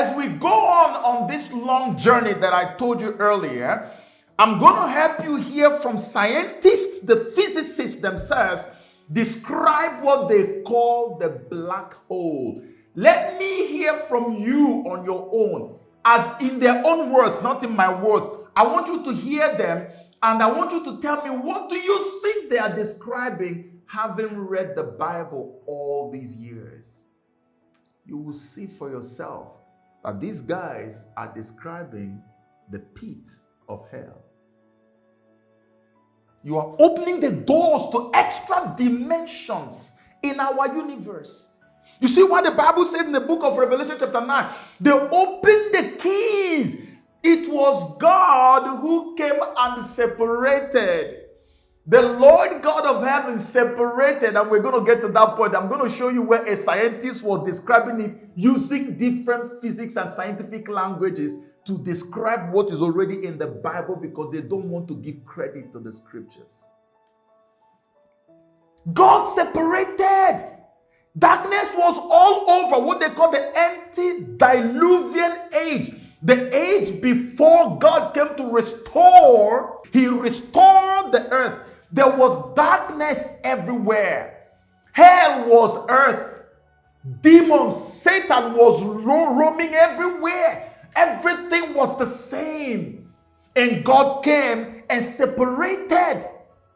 as we go on this long journey that I told you earlier, I'm going to help you hear from scientists, the physicists themselves, describe what they call the black hole. Let me hear from you on your own, as in their own words, not in my words. I want you to hear them, and I want you to tell me, what do you think they are describing, having read the Bible all these years? You will see for yourself that these guys are describing the pit of hell. You are opening the doors to extra dimensions in our universe. You see what the Bible said in the book of Revelation chapter 9? They opened the keys. It was God who came and separated. The Lord God of heaven separated, and we're going to get to that point. I'm going to show you where a scientist was describing it using different physics and scientific languages to describe what is already in the Bible, because they don't want to give credit to the scriptures. God separated. Darkness was all over what they call the antediluvian age. The age before God came to restore. He restored the earth. There was darkness everywhere. Hell was earth. Demons, Satan was roaming everywhere. Everything was the same. And God came and separated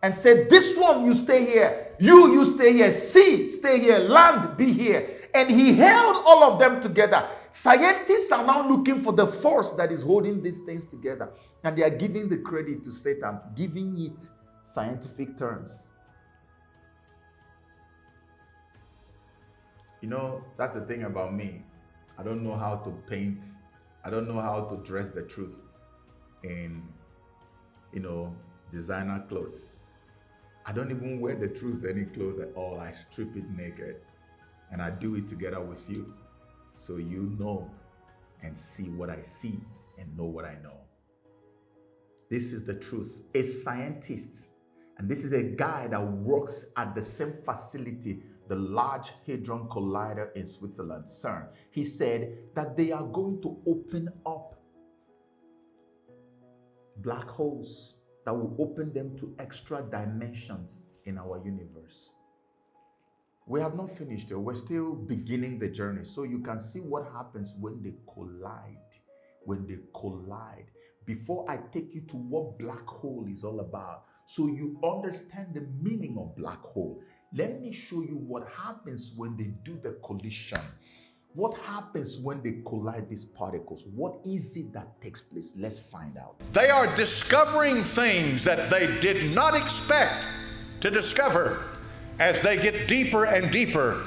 and said, this one, you stay here. You stay here. Sea, stay here. Land, be here. And he held all of them together. Scientists are now looking for the force that is holding these things together. And they are giving the credit to Satan, giving it scientific terms. You know, that's the thing about me. I don't know how to paint. I don't know how to dress the truth in, designer clothes. I don't even wear the truth any clothes at all. I strip it naked. And I do it together with you. So you know and see what I see and know what I know. This is the truth. A scientist, and this is a guy that works at the same facility, the Large Hadron Collider in Switzerland, CERN. He said that they are going to open up black holes that will open them to extra dimensions in our universe. We have not finished it. We're still beginning the journey. So you can see what happens when they collide. When they collide. Before I take you to what black hole is all about, so you understand the meaning of black hole, let me show you what happens when they do the collision. What happens when they collide these particles? What is it that takes place? Let's find out. They are discovering things that they did not expect to discover as they get deeper and deeper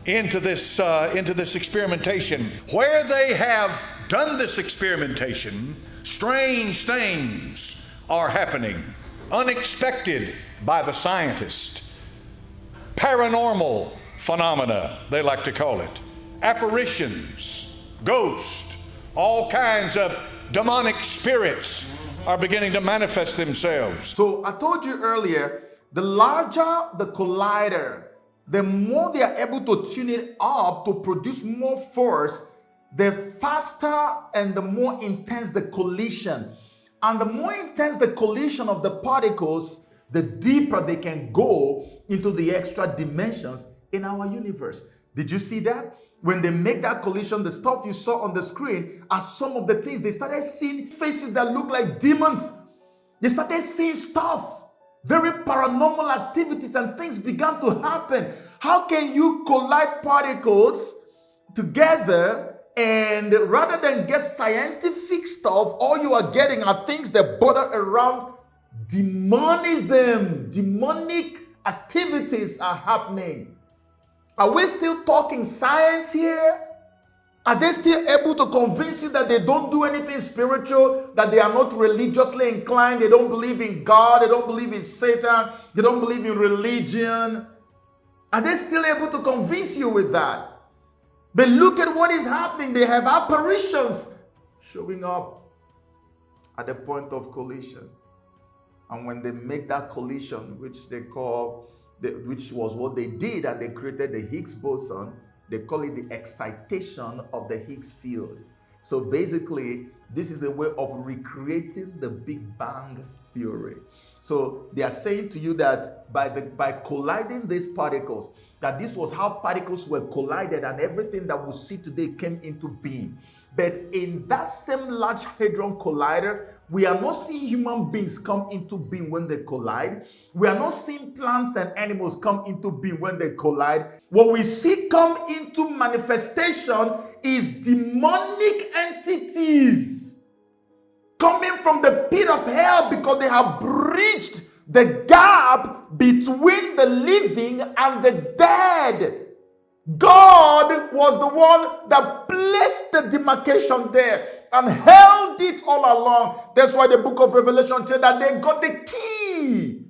into this experimentation. Where they have done this experimentation, strange things are happening, unexpected by the scientist. Paranormal phenomena, they like to call it. Apparitions, ghosts, all kinds of demonic spirits are beginning to manifest themselves. So I told you earlier, the larger the collider, the more they are able to tune it up to produce more force, the faster and the more intense the collision. And the more intense the collision of the particles, the deeper they can go into the extra dimensions in our universe. Did you see that? When they make that collision, the stuff you saw on the screen are some of the things. They started seeing faces that look like demons. They started seeing stuff. Very paranormal activities and things began to happen. How can you collide particles together, and rather than get scientific stuff, all you are getting are things that border around demonism? Demonic activities are happening. Are we still talking science here? Are they still able to convince you that they don't do anything spiritual, that they are not religiously inclined, they don't believe in God, they don't believe in Satan, they don't believe in religion? Are they still able to convince you with that? But look at what is happening. They have apparitions showing up at the point of collision. And when they make that collision, which they call, which was what they did, and they created the Higgs boson, they call it the excitation of the Higgs field. So basically, this is a way of recreating the Big Bang theory. So they are saying to you that by colliding these particles, that this was how particles were collided and everything that we see today came into being. But in that same Large Hadron Collider, we are not seeing human beings come into being when they collide. We are not seeing plants and animals come into being when they collide. What we see come into manifestation is demonic entities coming from the pit of hell because they have breached the gap between the living and the dead. God was the one that placed the demarcation there and held it all along. That's why the book of Revelation said that they got the key.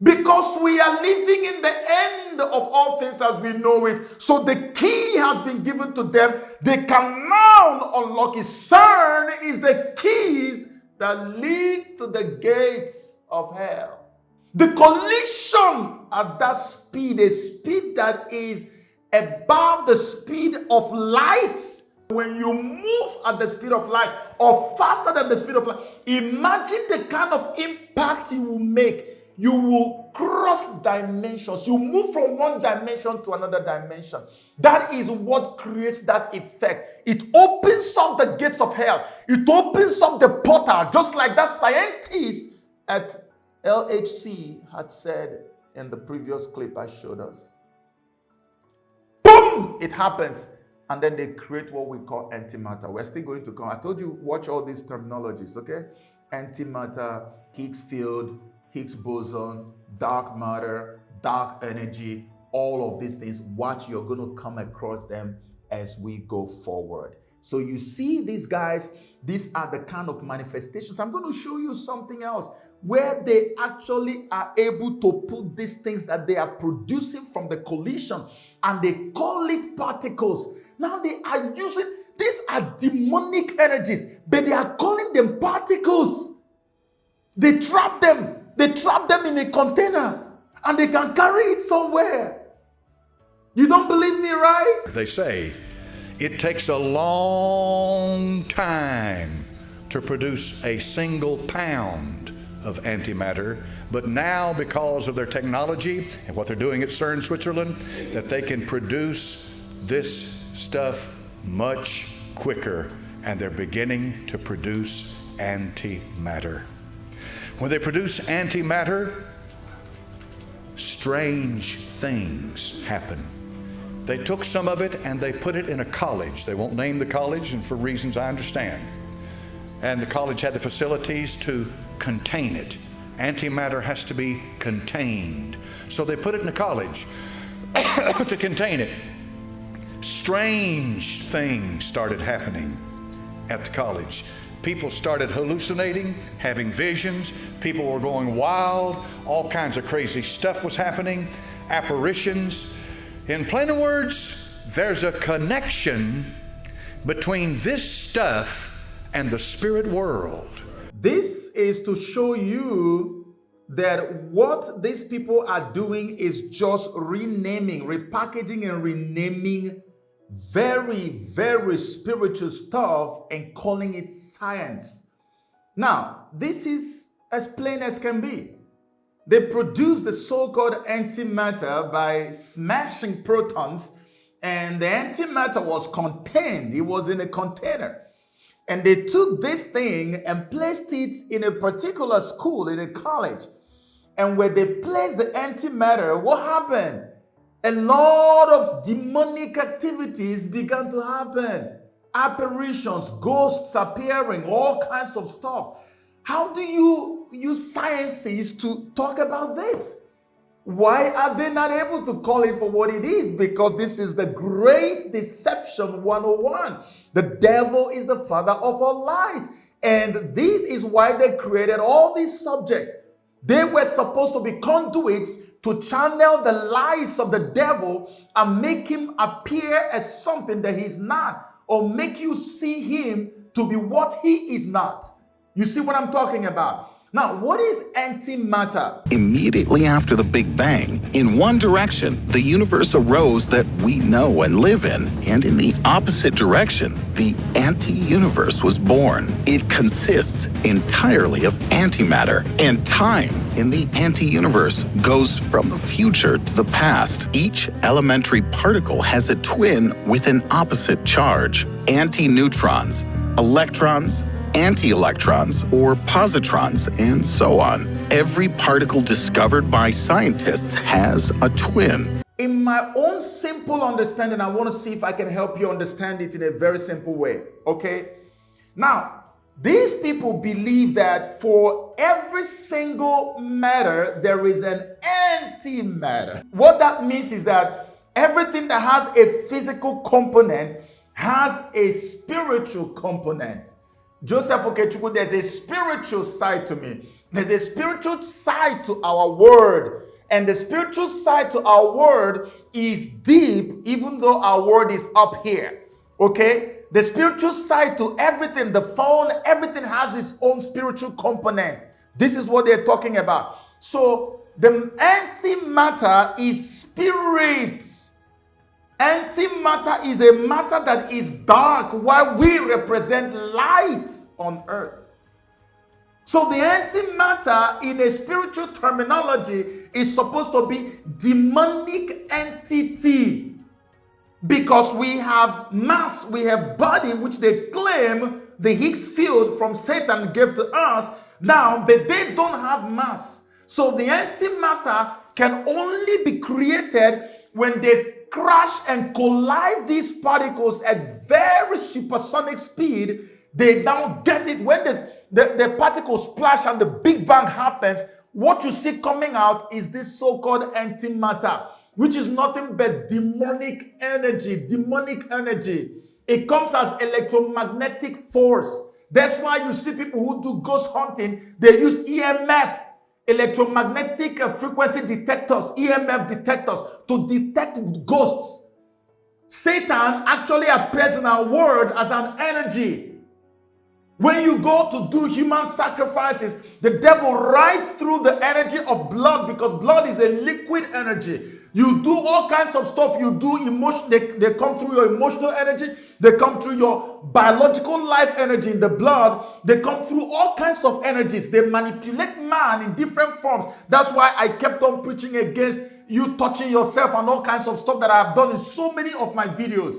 Because we are living in the end of all things as we know it. So the key has been given to them. They can now unlock it. CERN is the keys that lead to the gates of hell. The collision at that speed, a speed that is above the speed of light. When you move at the speed of light or faster than the speed of light, imagine the kind of impact you will make. You will cross dimensions. You move from one dimension to another dimension. That is what creates that effect. It opens up the gates of hell. It opens up the portal, just like that scientist at LHC had said in the previous clip I showed us. Boom! It happens. And then they create what we call antimatter. We're still going to come. I told you, watch all these terminologies, okay? Antimatter, Higgs field, Higgs boson, dark matter, dark energy, all of these things. Watch, you're going to come across them as we go forward. So you see these guys, these are the kind of manifestations. I'm going to show you something else where they actually are able to put these things that they are producing from the collision and they call it particles. Now they are using, these are demonic energies, but they are calling them particles. They trap them. They trap them in a container and they can carry it somewhere. You don't believe me, right? They say it takes a long time to produce a single pound of antimatter, but now because of their technology and what they're doing at CERN, Switzerland, that they can produce this stuff much quicker, and they're beginning to produce antimatter. When they produce antimatter, strange things happen. They took some of it and they put it in a college. They won't name the college, and for reasons I understand. And the college had the facilities to contain it. Antimatter has to be contained. So they put it in a college to contain it. Strange things started happening at the college. People started hallucinating, having visions. People were going wild. All kinds of crazy stuff was happening. Apparitions. In plain words, there's a connection between this stuff and the spirit world. This is to show you that what these people are doing is just renaming, repackaging and renaming very, very spiritual stuff and calling it science. Now, this is as plain as can be. They produce the so-called antimatter by smashing protons, and the antimatter was contained. It was in a container. And they took this thing and placed it in a particular school, in a college. And where they placed the antimatter, what happened? A lot of demonic activities began to happen. Apparitions, ghosts appearing, all kinds of stuff. How do you use sciences to talk about this? Why are they not able to call it for what it is? Because this is the great deception 101. The devil is the father of all lies. And this is why they created all these subjects. They were supposed to be conduits to channel the lies of the devil and make him appear as something that he's not, or make you see him to be what he is not. You see what I'm talking about? Now, what is antimatter? Immediately after the Big Bang, in one direction, the universe arose that we know and live in, and in the opposite direction, the anti-universe was born. It consists entirely of antimatter, and time in the anti-universe goes from the future to the past. Each elementary particle has a twin with an opposite charge. Antineutrons, electrons, anti-electrons, or positrons, and so on. Every particle discovered by scientists has a twin. In my own simple understanding, I want to see if I can help you understand it in a very simple way, okay? Now, these people believe that for every single matter, there is an antimatter. What that means is that everything that has a physical component has a spiritual component. Joseph Okechukwu, there's a spiritual side to me. There's a spiritual side to our word. And the spiritual side to our word is deep, even though our word is up here. Okay? The spiritual side to everything, the phone, everything has its own spiritual component. This is what they're talking about. So the antimatter is spirit. Antimatter is a matter that is dark, while we represent light on earth. So the antimatter in a spiritual terminology is supposed to be demonic entity, because we have mass, we have body, which they claim the Higgs field from Satan gave to us now, but they don't have mass. So the antimatter can only be created when they crash and collide these particles at very supersonic speed. They now get it when the particles splash and the Big Bang happens. What you see coming out is this so-called antimatter, which is nothing but demonic energy. Demonic energy. It comes as electromagnetic force. That's why you see people who do ghost hunting, they use EMF, electromagnetic frequency detectors, EMF detectors, to detect ghosts. Satan actually appears in our world as an energy. When you go to do human sacrifices, the devil rides through the energy of blood, because blood is a liquid energy. You do all kinds of stuff. You do emotion. They come through your emotional energy. They come through your biological life energy in the blood. They come through all kinds of energies. They manipulate man in different forms. That's why I kept on preaching against you touching yourself and all kinds of stuff that I have done in so many of my videos.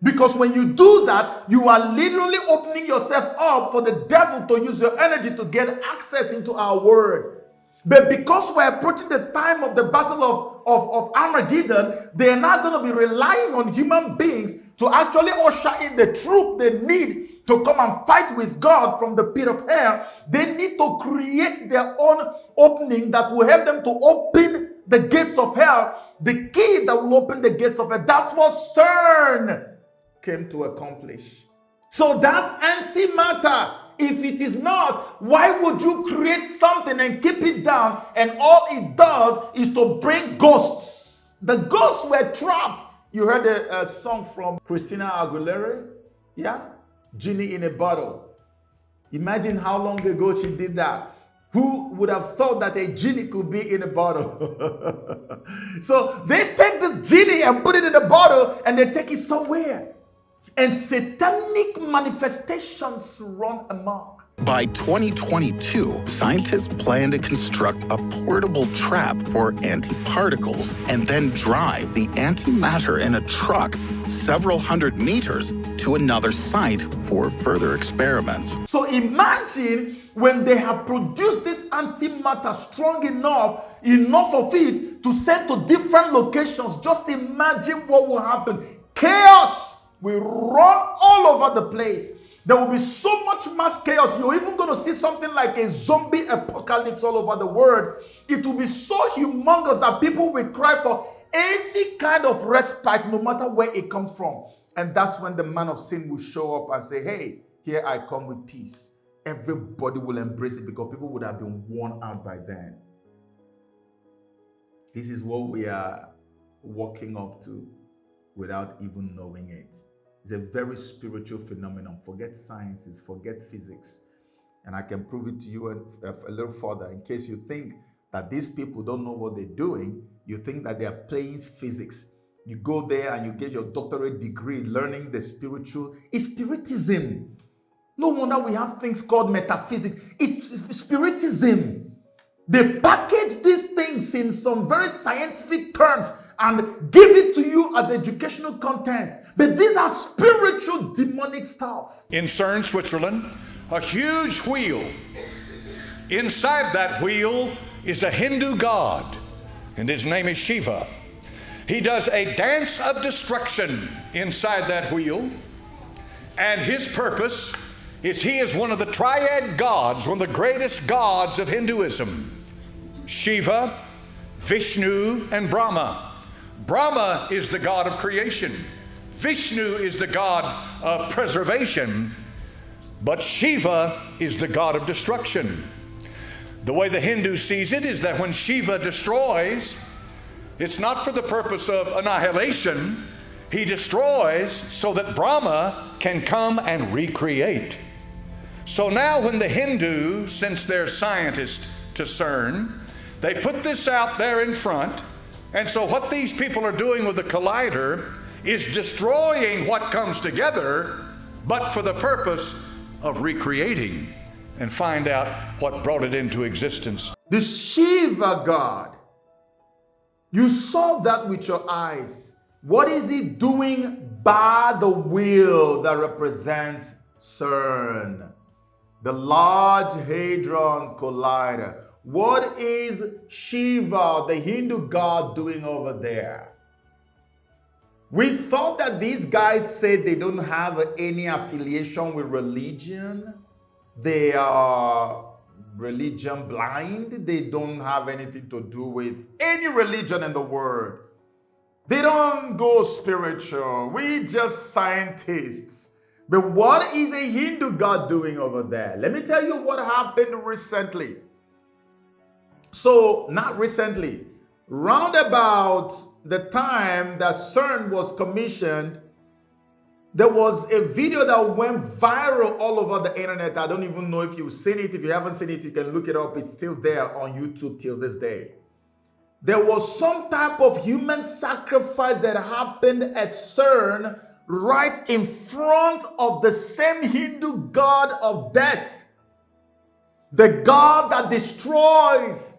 Because when you do that, you are literally opening yourself up for the devil to use your energy to get access into our word. But because we're approaching the time of the battle of Armageddon, they're not going to be relying on human beings to actually usher in the troop they need to come and fight with God from the pit of hell. They need to create their own opening that will help them to open the gates of hell. The key that will open the gates of hell. That's what CERN came to accomplish. So that's antimatter. If it is not, why would you create something and keep it down, and all it does is to bring ghosts? The ghosts were trapped. You heard a song from Christina Aguilera? Yeah? Genie in a Bottle. Imagine how long ago she did that. Who would have thought that a genie could be in a bottle? So they take the genie and put it in a bottle, and they take it somewhere. And satanic manifestations run amok. By 2022, scientists plan to construct a portable trap for antiparticles and then drive the antimatter in a truck several hundred meters to another site for further experiments. So imagine when they have produced this antimatter strong enough of it to send to different locations. Just imagine what will happen. Chaos will run all over the place. There will be so much mass chaos. You're even going to see something like a zombie apocalypse all over the world. It will be so humongous that people will cry for any kind of respite, no matter where it comes from. And that's when the man of sin will show up and say, hey, here I come with peace. Everybody will embrace it, because people would have been worn out by then. This is what we are walking up to without even knowing it. It's a very spiritual phenomenon. Forget sciences, forget physics. And I can prove it to you a little further in case you think that these people don't know what they're doing. You think that they are playing physics. You go there and you get your doctorate degree learning the spiritual. It's spiritism. No wonder we have things called metaphysics. It's spiritism. They package these things in some very scientific terms and give it to you as educational content. But these are spiritual demonic stuff. In CERN, Switzerland, a huge wheel. Inside that wheel is a Hindu god, and his name is Shiva. He does a dance of destruction inside that wheel, and his purpose is he is one of the triad gods, one of the greatest gods of Hinduism. Shiva, Vishnu, and Brahma. Brahma is the god of creation. Vishnu is the god of preservation, but Shiva is the god of destruction. The way the Hindu sees it is that when Shiva destroys, it's not for the purpose of annihilation. He destroys so that Brahma can come and recreate. So now when the Hindu, since they're scientists to CERN, they put this out there in front, and so what these people are doing with the collider is destroying what comes together, but for the purpose of recreating and find out what brought it into existence. The Shiva god, you saw that with your eyes. What is he doing by the wheel that represents CERN? The Large Hadron Collider. What is Shiva, the Hindu god, doing over there? We thought that these guys said they don't have any affiliation with religion. They are religion blind. They don't have anything to do with any religion in the world. They don't go spiritual. We just scientists. But what is a Hindu god doing over there? Let me tell you what happened recently. So, not recently, round about the time that CERN was commissioned, there was a video that went viral all over the internet. I don't even know if you've seen it. If you haven't seen it, you can look it up. It's still there on YouTube till this day. There was some type of human sacrifice that happened at CERN right in front of the same Hindu god of death. The god that destroys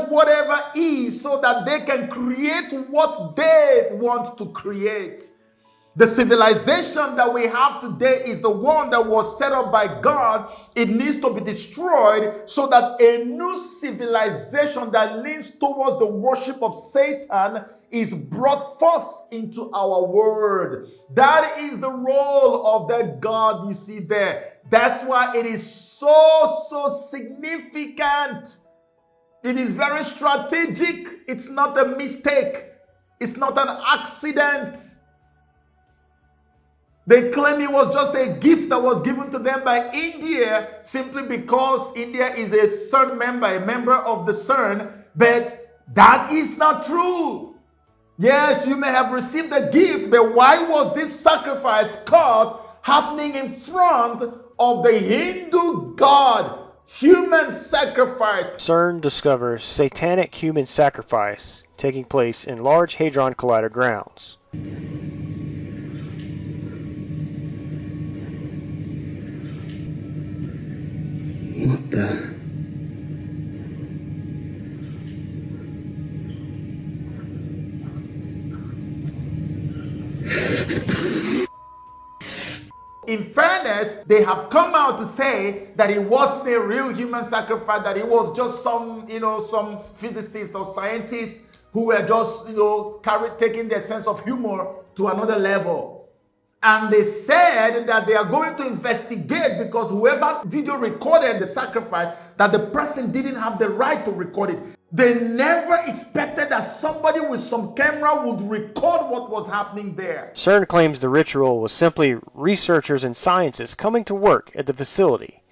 whatever is so that they can create what they want to create. The civilization that we have today is the one that was set up by God. It needs to be destroyed so that a new civilization that leans towards the worship of Satan is brought forth into our world. That is the role of that God you see there. That's why it is so significant. It is very strategic. It's not a mistake. It's not an accident. They claim it was just a gift that was given to them by India simply because India is a CERN member, a member of the CERN, but that is not true. Yes, you may have received a gift, but why was this sacrifice happening in front of the Hindu god? Human sacrifice. CERN discovers satanic human sacrifice taking place in Large Hadron Collider grounds. What the? In fairness, they have come out to say that it wasn't a real human sacrifice, that it was just some physicists or scientists who were just, taking their sense of humor to another level. And they said that they are going to investigate because whoever video recorded the sacrifice, that the person didn't have the right to record it. They never expected that somebody with some camera would record what was happening there. CERN claims the ritual was simply researchers and scientists coming to work at the facility,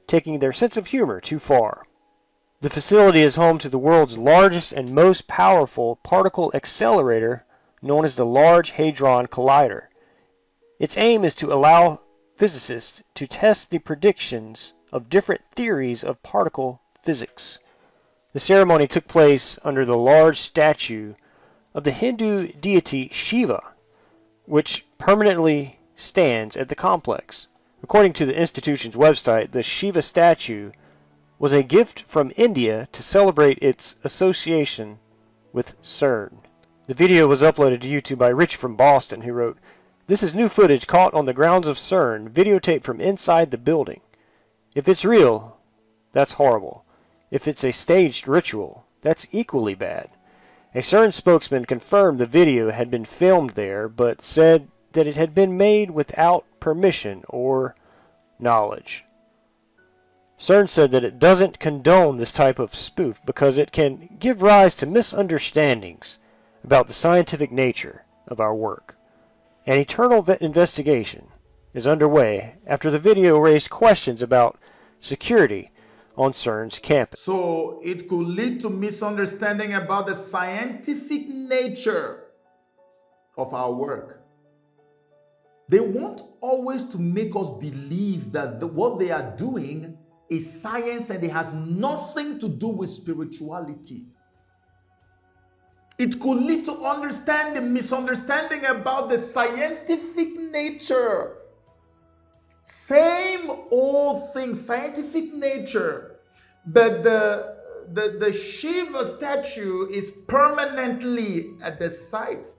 taking their sense of humor too far. The facility is home to the world's largest and most powerful particle accelerator, known as the Large Hadron Collider. Its aim is to allow physicists to test the predictions of different theories of particle physics. The ceremony took place under the large statue of the Hindu deity Shiva, which permanently stands at the complex. According to the institution's website, the Shiva statue was a gift from India to celebrate its association with CERN. The video was uploaded to YouTube by Richie from Boston, who wrote, "This is new footage caught on the grounds of CERN, videotaped from inside the building. If it's real, that's horrible. If it's a staged ritual, that's equally bad." A CERN spokesman confirmed the video had been filmed there, but said that it had been made without permission or knowledge. CERN said that it doesn't condone this type of spoof because it can give rise to misunderstandings about the scientific nature of our work. An internal investigation is underway after the video raised questions about security on CERN's campus. So it could lead to misunderstanding about the scientific nature of our work. They want always to make us believe that what they are doing is science and it has nothing to do with spirituality. It could lead to misunderstanding about the scientific nature. Same old thing, scientific nature. But the Shiva statue is permanently at the site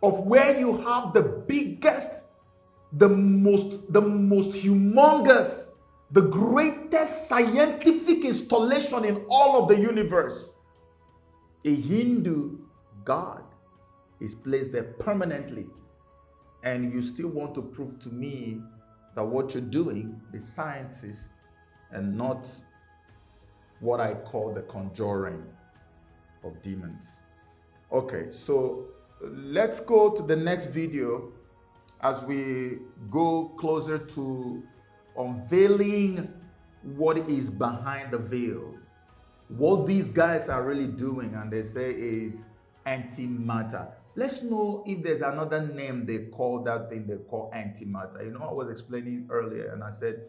of where you have the biggest, the most humongous, the greatest scientific installation in all of the universe. A Hindu god is placed there permanently. And you still want to prove to me that what you're doing is sciences and not what I call the conjuring of demons. Okay, so let's go to the next video as we go closer to unveiling what is behind the veil. What these guys are really doing, and they say, is antimatter. Let's know if there's another name they call that thing they call antimatter. You know, I was explaining earlier and I said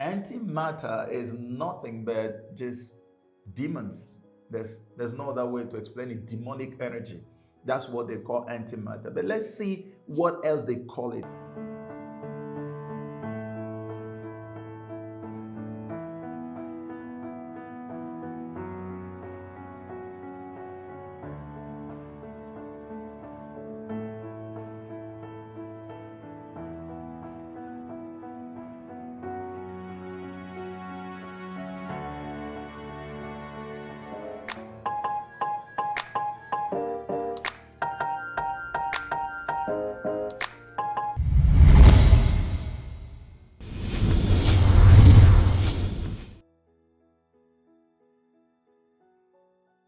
antimatter is nothing but just demons. There's no other way to explain it. Demonic energy. That's what they call antimatter. But let's see what else they call it.